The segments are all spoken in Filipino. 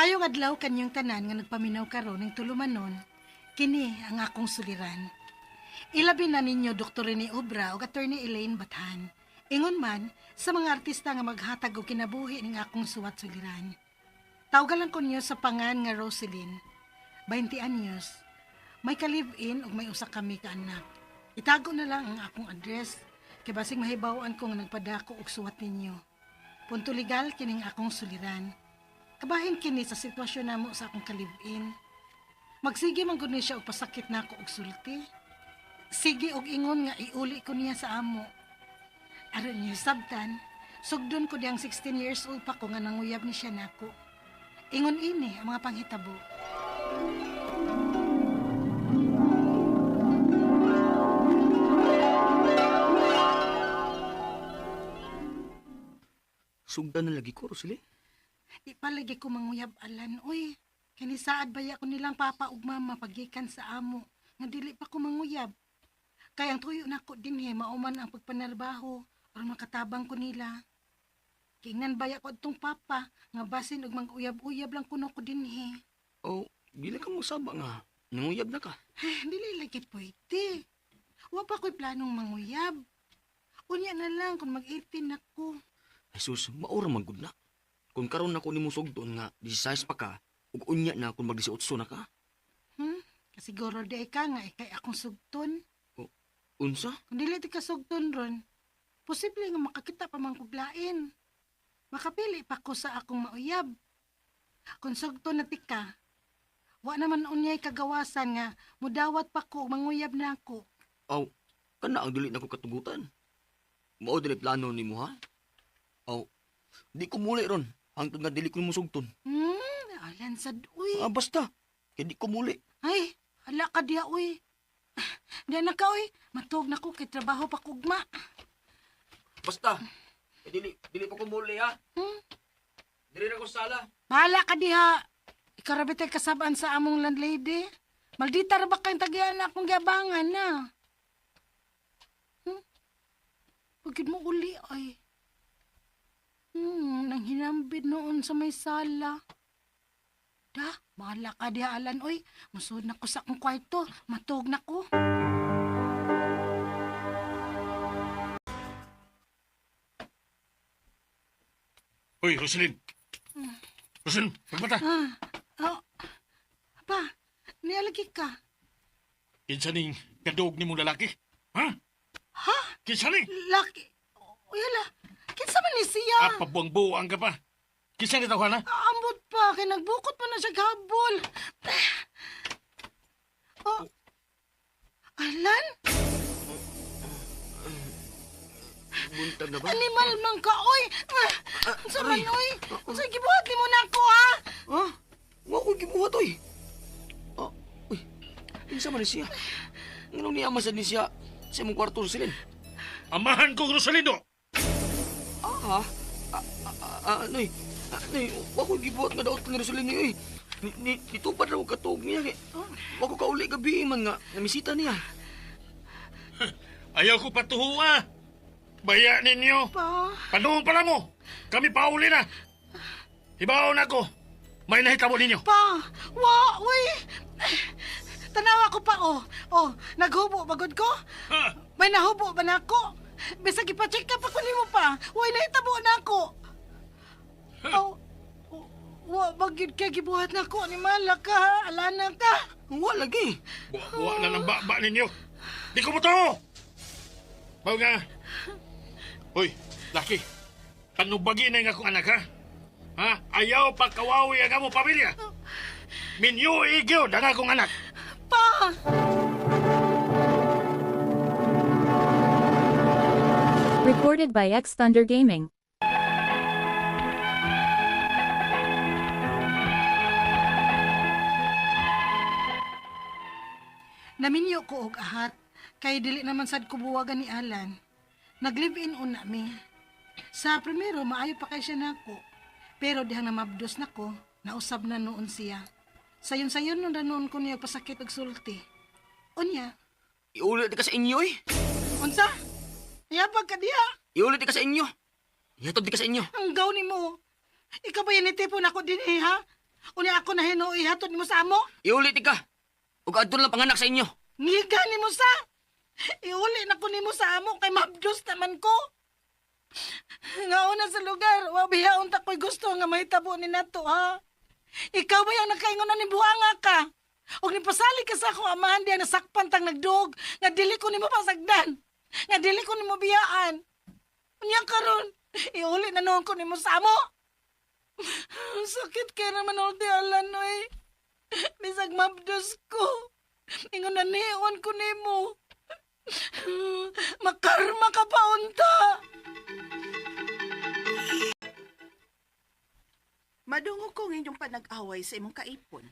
Maayong adlaw kanyang tanan nga nagpaminaw karon ning tulumanon, kini ang akong suliran. Ilabi na ninyo Dr. Rene Obra o Attorney Elaine Bathan. Ingon man sa mga artista nga maghatag og kinabuhi ning akong suwat suliran. Tawgalan ko niyo sa pangan nga Roselyn, 20 anyos. May ka-live-in ug may usa kami ka anak. Itago na lang ang akong address kay basig mahibaw-an ko nga nagpadako og suwat ninyo. Punto legal kining akong suliran. Kabahin kini sa sitwasyon namo sa akong ka-live-in. Magsige man gud ni siya og pasakit nako og sulti. Sige og ingon nga iuli ko niya sa amo. Aron niyo sabtan, sugdon ko diyang 16 years old pa ko nga nanguyab ni siya nako. Ingon ini ang mga panghitabo. Sugdan na lagi ko, Rosalie. Di palagi ko manguyab alan, uy. Kanisaad baya ko nilang papa ug mama pagikan sa amo. Nga dili pa ko manguyab. Kaya ang tuyo na ko din mauman ang pagpanarbaho aron makatabang ko nila. Kingnan baya ko itong papa nga basin ug mang-uyab-uyab lang kuno ko din Oh, bila ka mo saba nga. Nanguyab na ka. Dili lagi pwede. Wa pa ko'y planong manguyab. Unya na lang kung mag-18 ako. Jesus, maura magud na. Kung karon nako nimo sugdon nga 16 pa ka, ug unya na kung mag-18 na ka. Kasiguro di ka nga ikay akong sugton. Unsa? Kung dili ti ka sugton ron, posible nga makakita pa man kog lain. Makapili pa ko sa akong mauyab. Kung sugton na ti ka, wa naman unyay kagawasan nga mudawat pa ko ug manguyab na ako. Aw, kana ang dili nako katugutan. Mao dili plano nimo ha? Aw, di ko muli ron. Hangtod nga dili ko nimo sugton. Alan sad uy. Basta. Kaya di ko muli. Ay, hala ka diya uy. Diyan na ka uy. Matug na ko kay trabaho pa kugma. Basta. Dili pa ko muli ha? Dili na ko sala. Bahala ka diha. Ikarabit ay kasabaan sa among landlady. Maldita ra ba kayong tagian na akong gabangan na? Pagkid mo uli ay. Nang hinambid noon sa may sala. Da, bahala ka diha alan oy. Masud na ko sa akong kwarto. Matug na ko. Hoy, Roselyn! Roselyn, magmata! Apa, nialagi ka. Kinsa ning kadog ni mong lalaki? Ha? Ha? Kinsa ning? Laki. Uyala, kinsa man ni siya? Pabuang-buang ka pa. Kinsa ni tawhan ha? Ambot pa, kay nagbukot pa na siya gabol. Oh. Alan? Buntag na ba? Animal man ka, oy! Sa man, oy! Sa gibuhat ni mo na ako, ha? Ha? Wa ko gibuhat oy. Uy. Kinsa man ni siya? Nganong niya masad ni siya sa imong kwarto, Roselyn? Amahan ko, Roselyn, do! Noy, wa ko gibuhat nga daot ni Roselyn ni, oy. Nitupad raw katog niya, kay wa ko kauli gabi man nga, namisita niya. Ayaw ko patuhuwa! Baya ninyo! Pa? Panuhon pala mo! Kami pauli na! Hibaw na ko! May nahitabo ninyo! Pa! Wa! Uy! Tanawa ko pa, oh. Oh, naghubo bagod ko? Ha? May nahubo ba na ako? Bisag ipacheck up ako nimo pa. Uy, nahitabo na ako. Oh, wa bagid kay gibuhat na ako ni Malak ka, ha? Alana ka. Wa lagi. Buwa na ng baba ninyo! Di ko mo to! Bawa nga! Hoy, laki! Panubagi na yung akong anak, ha? Ha? Ayaw pagkawawi ang among pamilya! Minyo igyo, dana akong anak! Pa! Recorded by X Thunder Gaming. Naminyo ko og ahat. Kay dili naman sad ko buwagan ni Alan. Nag-live-in una mi. Sa primero, maayo pa kay siya nako. Pero dihang namabdos nako, nausab na noon siya. Sayon-sayon nun na noon ko niya pasakit og sulti. Unya, Iulit di ka sa inyo, eh. unsa? Yabag ka diha. Iulit di ka sa inyo. Yatod di ka sa inyo. Ang gaw ni mo. Ikaw ba yan itipon ako din ha? Unya ako na hinuoy hatod nimo sa amo. Iulit ka. Ug adto lang panganak sa inyo. Ngiga nimo sa. Iuli na ko nimo sa amo kay mabdos naman ko. Nga una sa lugar, wabihaon ta ko'y gusto nga mahitabo ni nato ha. Ikaw ba yung nakaingon ni buhanga ka? Og nipasali ka sa akong amahan diya nasakpan tang nagdug nga dili ko nimo pasagdan. Nga dili ko nimo biyaan. Unya karon, iuli na noon ko nimo sa amo. Sakit kay naman ulti alan oy. Bisag mabdos ko. Ingon na niyon ko nimo. Makarma ka pa unta. Madungo ko inyong panag-away sa imong kaipon.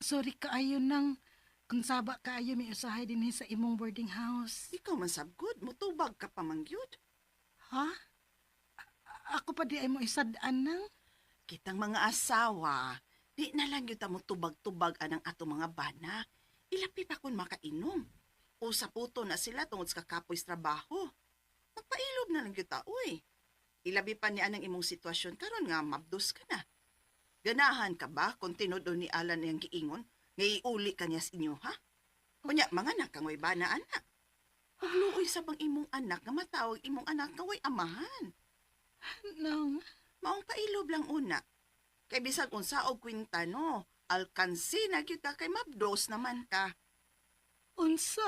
Sorry kaayo nang kung saba kaayo may usahay din sa imong boarding house. Ikaw man sabgod, mutubag ka pa mangyud. Ha? Ako pa di ay mo isadaan nang? Kitang mga asawa, di na lang yun mo tubag-tubag anang ato mga bana. Ilapi pa kung makainom. O sa puto na sila tungod sa kakapoy sa trabaho. Magpailob na lang yun uy. Ilabi pa niya ang imong sitwasyon karon nga mabdos ka na. Ganahan ka ba kung tinudo ni Alan niyang giingon nga iuli ka niya sa inyo, ha? Kunya, mga anak kang way bana anak. Huwag luoy sa bang imong anak nga matawag imong anak nga way amahan. Nang, Maong pailob lang una. Kay bisag unsa og kwinta no, alkansi na gyud ka kay mabdos naman ka. unsa?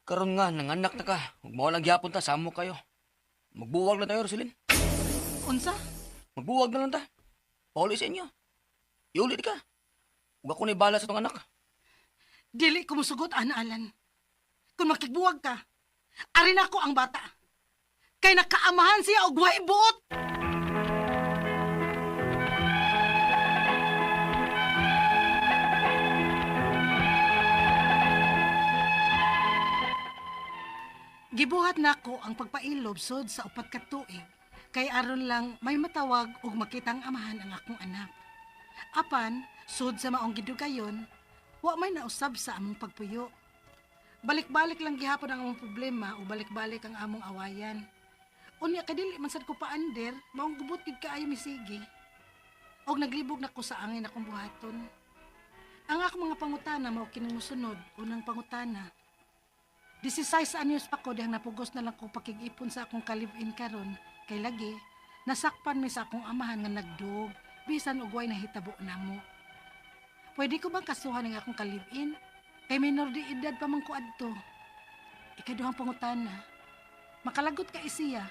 Karon nga nanganak na ka. Ug mao lang gyapon ta samo kayo. Magbuwag na tayo, Roselyn. Unsa? Magbuwag na lang ta. Pauli sa inyo. Iulit ka. Ug ako ni bala sa tong anak. Dili ko musugot, Alan. Kung makigbuwag ka, arin ako ang bata. Kay nakaamahan siya og way buot. Gibuhat nako ang pagpailob sod sa upat ka tuig. Kay aron lang may matawag ug makitang amahan ang akong anak. Apan, sud sa maong gidugayon, wa may nausab sa among pagpuyo. Balik-balik lang gihapon ang among problema o balik-balik ang among awayan. Unya kadili man sad ko paander, maong gubot gid kaayo misigi. Og naglibog na ko sa angin akong buhaton. Ang akong mga pangutana mao kining mosunod, unang pangutana. 16 anyos pa ko dihang napugos na lang ko pakig-ipon sa akong kalib-in karon kay lagi nasakpan mi sa akong amahan nga nagdug bisan og way nahitabo namo. Pwede ko bang kasuhan ang akong kalib-in? Kay minor de edad pa man ko adto. Ikaduhang pangutana. Makalagot ka isiya.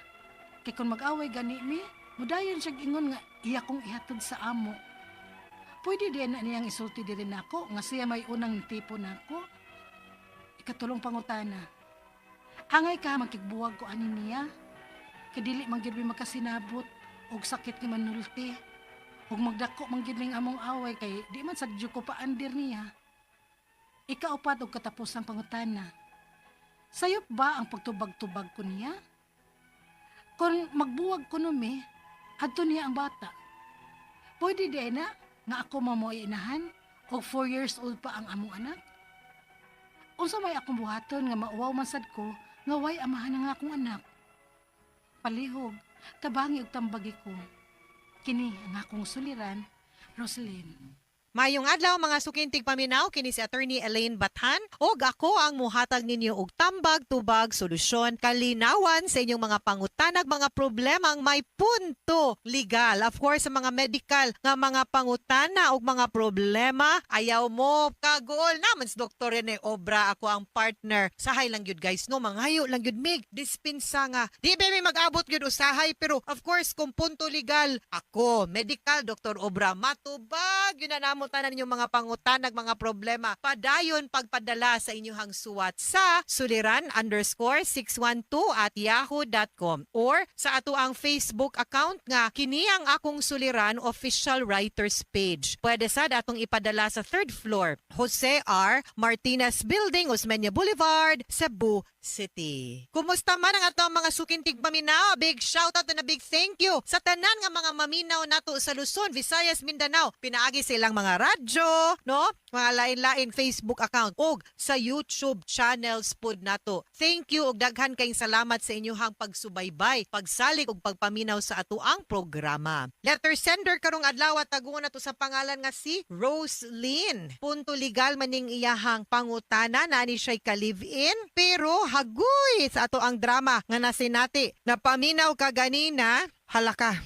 Kay kung mag-away gani mi, mudayon siya ingon nga iya kong ihatod sa amo. Pwede din na niyang isulti din ako nga siya may unang tipo nako. Ikatulong pangutana. Angay ka magkigbuwag ko ani niya. Kadili man gyud mi makasinabot og sakit ni manulti. Ug magdako man gyud ning among away kay di man sadyo ko paandir niya. Ikaupat og katapos ang pangutana. Sayop ba ang pagtubag-tubag ko niya? Kung magbuwag ko numi, adto niya ang bata. Pwede di na nga ako mamoy inahan og 4 years old pa ang among anak? Unsa may akong buhaton nga mauwaw man sad ko nga way amahan ang akong anak. Palihog, tabangi og tambagi ko. Kini ang akong suliran, Roselyn. Mayong adlaw mga sukintig paminaw kini si Attorney Elaine Bathan ug ako ang muhatag ninyo og tambag tubag solusyon kalinawan sa inyong mga pangutanag mga problemang may punto legal. Of course sa mga medical nga mga pangutana ug mga problema ayaw mo kagool naman si Dr. Rene Obra ako ang partner. Sahay lang gyud guys no manghayo lang gyud mig dispensa nga. Di ba may mag-abot gyud usahay pero of course kung punto legal ako medical Dr. Obra matubag yun na namo tanan ninyong mga pangutanag, mga problema, padayon pagpadala sa inyong suwat sa suliran_612@yahoo.com or sa ato ang Facebook account nga kini ang akong suliran official writers page. Pwede sad atong ipadala sa 3rd floor, Jose R. Martinez Building, Osmeña Boulevard, Cebu City. Kumusta man ang atong mga sukintig paminaw? Big shout out and a big thank you sa tanan nga mga maminaw nato sa Luzon, Visayas, Mindanao. Pinaagi silang mga radyo, no? Mga lain-lain Facebook account ug sa YouTube channels pod nato. Thank you ug daghan kayong salamat sa inyong pagsubaybay, pagsalig ug pagpaminaw sa ato ang programa. Letter sender karong adlaw tagungon nato sa pangalan nga si Roslyn. Punto legal maning iyahang pangutana na ni siya'y ka-live-in pero hagoy sa ato ang drama nga nasinati. Napaminaw ka ganina, halaka.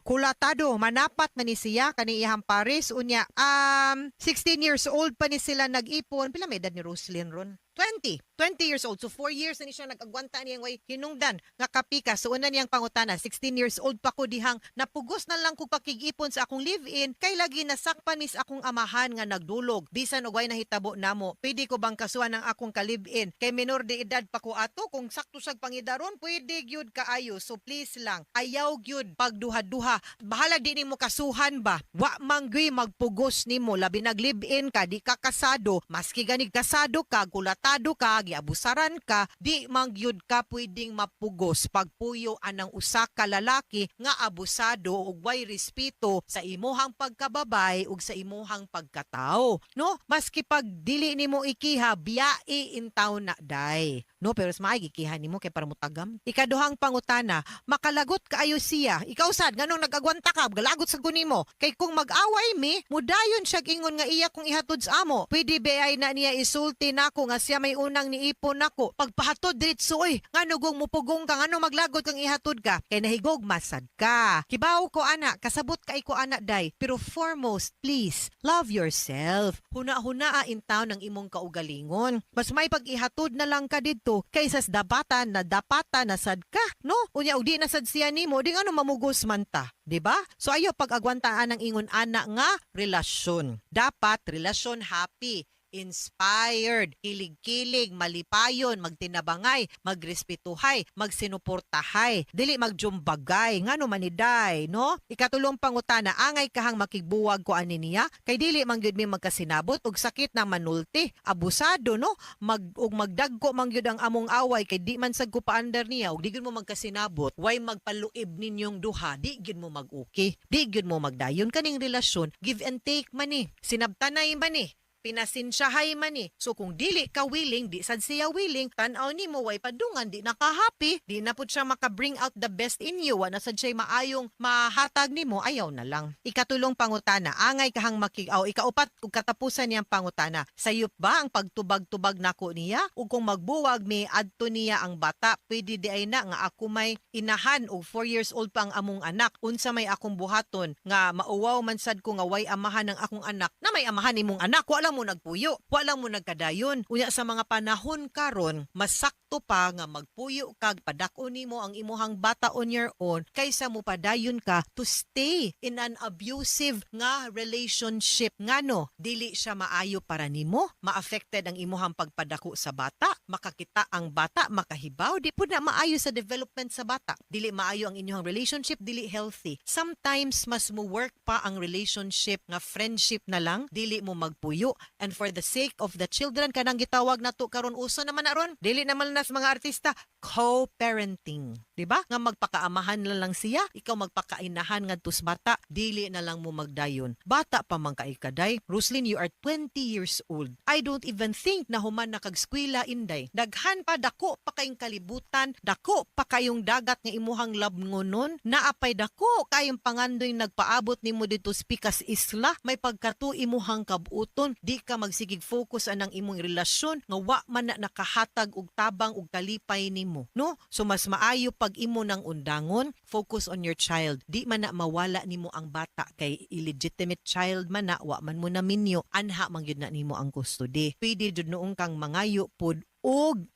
Kulatado, manapat man ni siya kani iyang pares unya 16 years old pa ni sila nag-ipon. Pila may edad ni Roslyn ron? 20 years old. So 4 years na ni siya nag-agwanta niyang way hinungdan nga kapika. So una niyang pangutana, 16 years old pa ko dihang napugos na lang ko pakig-ipon sa akong live-in kay lagi nasakpan mis akong amahan nga nagdulog. Bisan og way nahitabo namo, pwede ko bang kasuhan ang akong ka-live-in kay minor de edad pa ko ato kung sakto sag pangidaron pwede gyud kaayo. So please lang, ayaw gyud pagduha-duha. Bahala di nimo kasuhan ba. Wa manggoy magpugos nimo labi nag-live-in ka di ka kasado. Maski ganig kasado ka, kulatado ka, giabusaran ka, di mangyud ka pwedeng mapugos pagpuyo anang usa ka lalaki nga abusado ug way respeto sa imuhang pagkababay ug sa imuhang pagkatao. No? Maski pag dili nimo ikiha, biyai in town na day. No, pero mas maay gikiha nimo kay para mutagam. Ikaduhang pangutana, makalagot kaayo siya. Ikaw sad nganong nagagwanta ka, galagot sa kunimo. Kay kung mag-away mi, mudayon siya ingon nga iya kung ihatod sa amo. Pwede bayay na niya isulti nako nga siya may unang niipon nako. Pagpahatod diretso oy, ngano gong mupugong ka, ngano maglagot kang ihatod ka. Kay nahigog masad ka. Kibaw ko ana, kasabot kay ko ana day. Pero foremost, please, love yourself. Huna-hunaa in town ang imong kaugalingon. Mas may pag-ihatod na lang ka dito kaysa sa dapatan na sad ka, no? Unya ug di na sad siya nimo, di ngano mamugos man ta, di ba? So ayo pag-agwantaan ang ingon ana nga relasyon. Dapat relasyon happy, inspired, kilig-kilig, malipayon, magtinabangay, magrespetuhay, magsinuportahay, dili magjumbagay, ngano maniday, no? Ikatulong pangutana, angay kahang makigbuwag ko ani niya, kay dili man gyud mi magkasinabot og sakit na manulti, abusado, no? Magdagko man gyud ang among away kay di man sad ko paandar niya, ug di gyud mo magkasinabot, way magpaluib ninyong duha, di gyud mo mag-okay, di gyud mo magdayon kaning relasyon, give and take man ni, sinabtanay man ni. Pinasinsyahay man ni. So kung dili ka willing, di sad siya willing, tan-aw nimo way padungan, di naka-happy, di na pud siya maka-bring out the best in you, wa na sad siya maayong mahatag nimo, ayaw na lang. Ikatulong pangutana, angay kahang ikaupat ug katapusan niyang pangutana. Sayop ba ang pagtubag-tubag nako niya? Ug kung magbuwag mi adto niya ang bata, pwede di ay na nga ako may inahan og 4 years old pa ang among anak. Unsa may akong buhaton nga mauwaw man sad ko nga way amahan ng akong anak na may amahan imong anak, wala mo nagpuyo, wala mo nagkadayon. Unya sa mga panahon karon, mas sakto pa nga magpuyo kag padako nimo ang imuhang bata on your own kaysa mo padayon ka to stay in an abusive nga relationship. Ngano, dili siya maayo para nimo, ma-affected ang imuhang pagpadako sa bata, makakita ang bata, makahibaw, di pud na maayo sa development sa bata. Dili maayo ang inyong relationship, dili healthy. Sometimes mas mo work pa ang relationship nga friendship na lang, dili mo magpuyo. And for the sake of the children, kanang gitawag nato karon uso naman na ron. Dili naman nas mga artista, co-parenting. Diba? Nga magpakaamahan na lang siya, ikaw magpakainahan nga tus bata, dili na lang mo magdayon. Bata pa man kay kaday. Roslyn, you are 20 years old. I don't even think na human nakag-skwela inday. Daghan pa dako pa kayong kalibutan, dako pa kayong dagat nga imuhang labngonon, naapay dako kayong pangandoy nagpaabot nimo dito sa Pikas Isla, may pagkatu imuhang kabuton, di ka magsigig focus anang imong relasyon nga wa man na nakahatag og tabang og kalipay nimo, no? So mas maayo pag imo nang undangon, focus on your child. Di man na mawala nimo ang bata kay illegitimate child man na, wa man mo na minyo, anha man gyud na nimo ang custody. Pwede jud noong kang mangayo pod og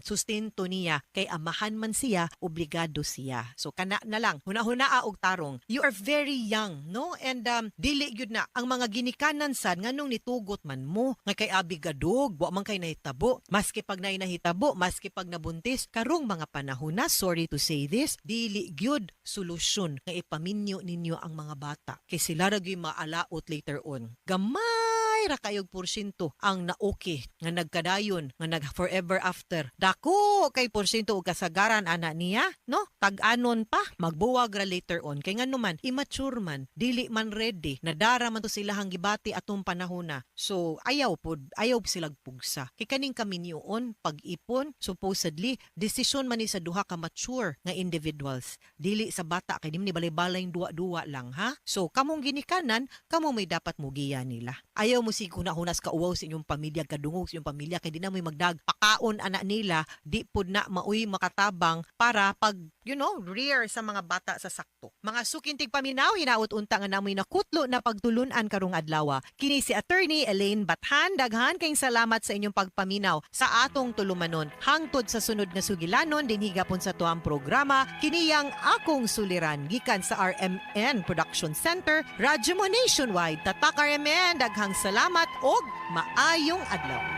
sustento niya kay amahan man siya, obligado siya. So kana na lang, huna-hunaa og tarong. You are very young, no? And dili gyud na ang mga ginikanan sad nganong nitugot man mo nga kay abigadog, wa man kay nahitabo. Maski pag nahitabo, maski pag nabuntis, karong mga panahon na, sorry to say this, dili gyud solusyon nga ipaminyo ninyo ang mga bata kay sila ra gyud maalaot later on. Gamay pira kayog porsyento ang naoki nga nagkadayon nga nag forever after. Dako kay porsyento og kasagaran ana niya, no? Tag-anon pa, magbuwag ra later on. Kay ngano man, immature man, dili man ready, nadara man to sila hang gibati atong panahona. So ayaw silag pugsa. Kay kaning kami niyoon pag-ipon, supposedly desisyon man ni sa duha ka mature nga individuals. Dili sa bata kay dimni balay-balay duwa-duwa lang ha. So kamong ginikanan, kamo may dapat mugiya nila. Ayaw mo sig hunas ka uwaw sa inyong pamilya, kadungog sa inyong pamilya kay di na may magdagpakaon anak nila, di pud na mauy makatabang para pag rear sa mga bata sa sakto. Mga sukintig paminaw, hinaut unta nga namoy nakutlo na pagtulunan karong adlaw. Kini si Attorney Elaine Bathan, daghan kayong salamat sa inyong pagpaminaw sa atong tulumanon. Hangtod sa sunod nga sugilanon din higapon sa tuang programa, kiniyang akong suliran gikan sa RMN Production Center, Radyo Mo Nationwide. Tatak RMN, daghang salamat og maayong adlaw.